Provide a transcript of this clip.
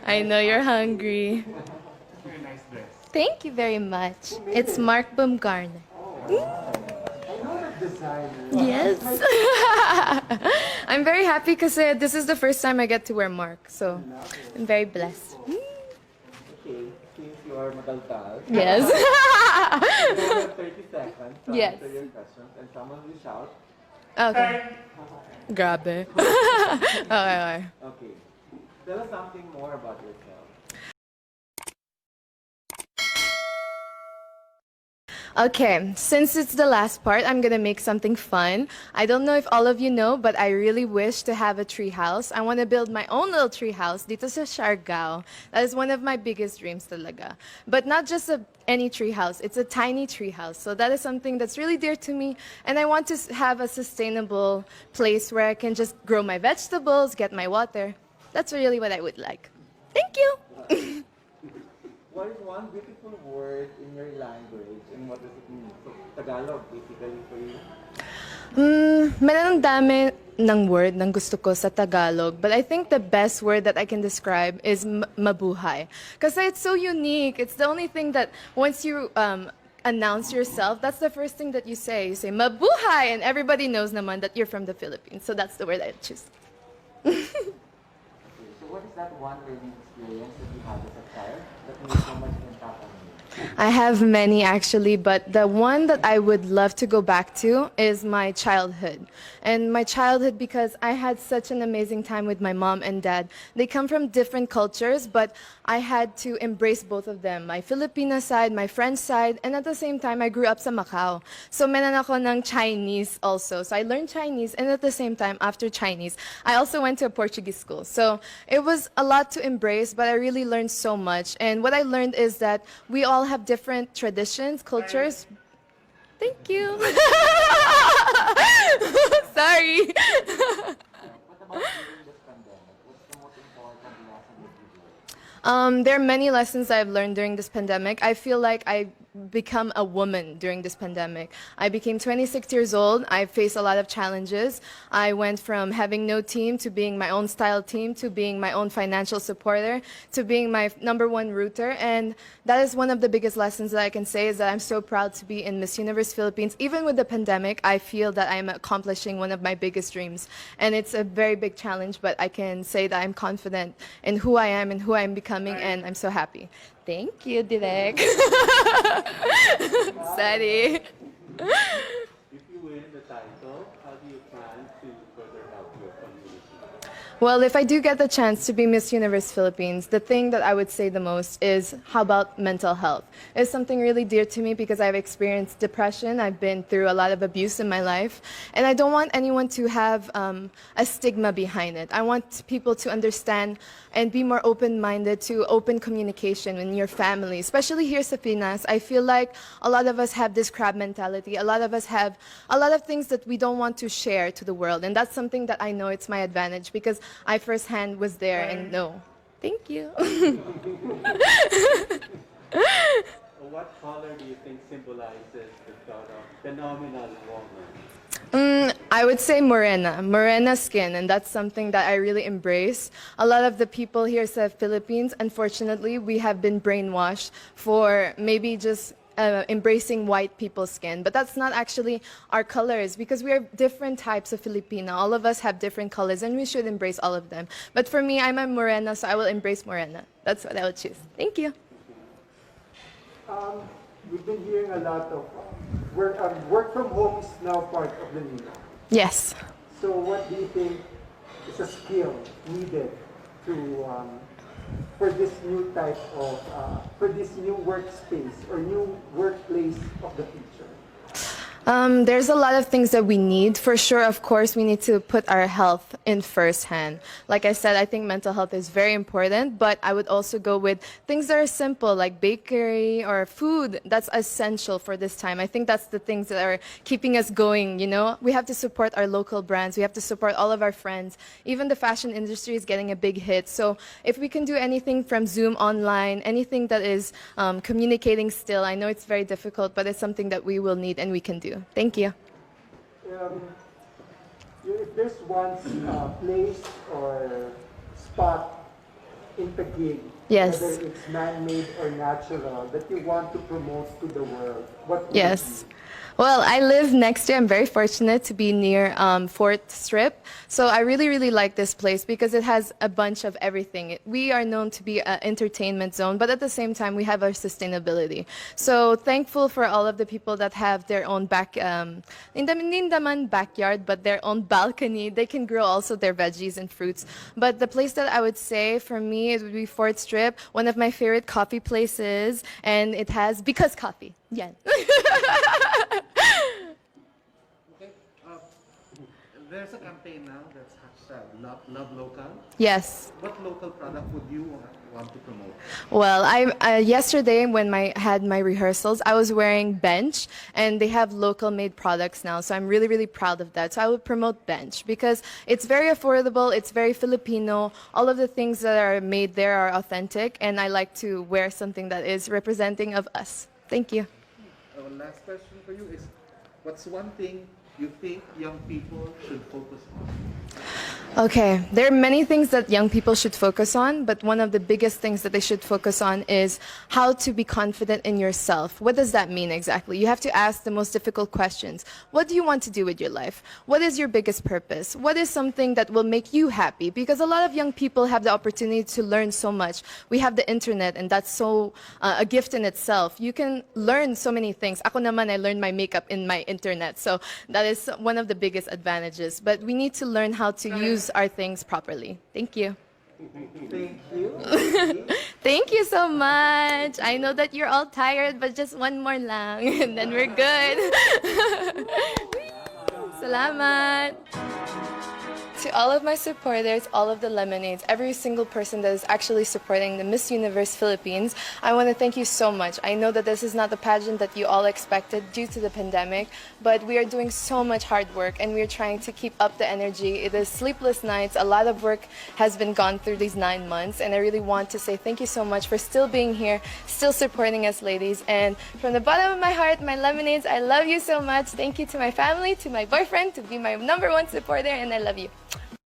I know you're hungry. Very nice dress. Thank you very much. It's Mark Baumgartner. I know that designer. Yes. I'm very happy because this is the first time I get to wear Mark, so I'm very blessed. Okay, since you are madaldal, Yes. you have 30 seconds to Yes. answer your questions and someone will shout. Okay. Grabe. Okay. Okay. Tell us something more about yourself. Okay, since it's the last part, I'm gonna make something fun. I don't know if all of you know, but I really wish to have a tree house. I want to build my own little tree house dito sa Siargao. That is one of my biggest dreams talaga. But not just any tree house, it's a tiny tree house. So that is something that's really dear to me. And I want to have a sustainable place where I can just grow my vegetables, get my water. That's really what I would like. Thank you. What is one beautiful word in your language and what does it mean? So, Tagalog, basically for you. Meron dami ng word ng gusto ko sa Tagalog, but I think the best word that I can describe is mabuhay. Because it's so unique. It's the only thing that once you announce yourself, that's the first thing that you say. You say mabuhay, and everybody knows naman that you're from the Philippines. So that's the word I choose. Okay, so what is that one learning experience that you had as a child that made so much impact on you? I have many actually, but the one that I would love to go back to is my childhood. And my childhood because I had such an amazing time with my mom and dad. They come from different cultures, but I had to embrace both of them. My Filipino side, my French side, and at the same time, I grew up sa Macau. So meron ako ng Chinese also. So I learned Chinese, and at the same time, after Chinese, I also went to a Portuguese school. So it was a lot to embrace, but I really learned so much. And what I learned is that we all have different traditions, cultures. Thank you. Sorry. What about during this pandemic? What's the most important lesson that you learned? There are many lessons I've learned during this pandemic. I feel like I become a woman during this pandemic. I became 26 years old. I faced a lot of challenges. I went from having no team to being my own style team to being my own financial supporter to being my #1 rooter. And that is one of the biggest lessons that I can say is that I'm so proud to be in Miss Universe Philippines. Even with the pandemic, I feel that I'm accomplishing one of my biggest dreams. And it's a very big challenge, but I can say that I'm confident in who I am and who I'm becoming, and I'm so happy. Thank you, Direk. Sorry. If you win the title, how do you plan to further help your community? Well, if I do get the chance to be Miss Universe Philippines, the thing that I would say the most is how about mental health? It's something really dear to me because I've experienced depression. I've been through a lot of abuse in my life. And I don't want anyone to have a stigma behind it. I want people to understand and be more open-minded to open communication in your family, especially here sa Pinas. I feel like a lot of us have this crab mentality. A lot of us have a lot of things that we don't want to share to the world. And that's something that I know it's my advantage because I firsthand was there and know. Thank you. What color do you think symbolizes the thought of phenomenal woman? I would say morena skin, and that's something that I really embrace. A lot of the people here in the Philippines, unfortunately, we have been brainwashed for maybe just embracing white people's skin, but that's not actually our colors because we are different types of Filipino. All of us have different colors and we should embrace all of them. But for me, I'm a morena, so I will embrace morena. That's what I would choose. Thank you. We've been hearing a lot of work from home is now part of the new norm. Yes. So what do you think is a skill needed to for this new type of for this new workspace or new workplace of the future? There's a lot of things that we need. For sure, of course, we need to put our health in first hand. Like I said, I think mental health is very important, but I would also go with things that are simple, like bakery or food. That's essential for this time. I think that's the things that are keeping us going, you know? We have to support our local brands. We have to support all of our friends. Even the fashion industry is getting a big hit. So if we can do anything from Zoom online, anything that is communicating still, I know it's very difficult, but it's something that we will need and we can do. Thank you. If there's one place or spot in Taguig, Yes. whether it's man-made or natural, that you want to promote to the world? What would it Yes. be? Well, I live next to, I'm very fortunate to be near 4th Strip. So I really, really like this place because it has a bunch of everything. We are known to be an entertainment zone, but at the same time, we have our sustainability. So thankful for all of the people that have their own hindi naman backyard, but their own balcony. They can grow also their veggies and fruits. But the place that I would say for me, it would be 4th Strip, one of my favorite coffee places, and it has Because Coffee. Yeah. Okay. There's a campaign now that's hashtag love local. Yes. What local product would you want to promote? Well, I yesterday when I had my rehearsals, I was wearing Bench, and they have local made products now. So I'm really, really proud of that. So I would promote Bench because it's very affordable, it's very Filipino. All of the things that are made there are authentic, and I like to wear something that is representing of us. Thank you. Our last question for you is, what's one thing you think young people should focus on? Okay, there are many things that young people should focus on, but one of the biggest things that they should focus on is how to be confident in yourself. What does that mean exactly? You have to ask the most difficult questions. What do you want to do with your life? What is your biggest purpose? What is something that will make you happy? Because a lot of young people have the opportunity to learn so much. We have the internet, and that's so a gift in itself. You can learn so many things. Ako naman, I learned my makeup in my internet, so that is one of the biggest advantages. But we need to learn how to use our things properly. Thank you. Thank you. Thank you so much. I know that you're all tired, but just one more lang, and then we're good. Salamat. To all of my supporters, all of the Lemonades, every single person that is actually supporting the Miss Universe Philippines, I want to thank you so much. I know that this is not the pageant that you all expected due to the pandemic, but we are doing so much hard work, and we are trying to keep up the energy. It is sleepless nights. A lot of work has been gone through these 9 months, and I really want to say thank you so much for still being here, still supporting us, ladies. And from the bottom of my heart, my Lemonades, I love you so much. Thank you to my family, to my boyfriend, to be my #1 supporter, and I love you.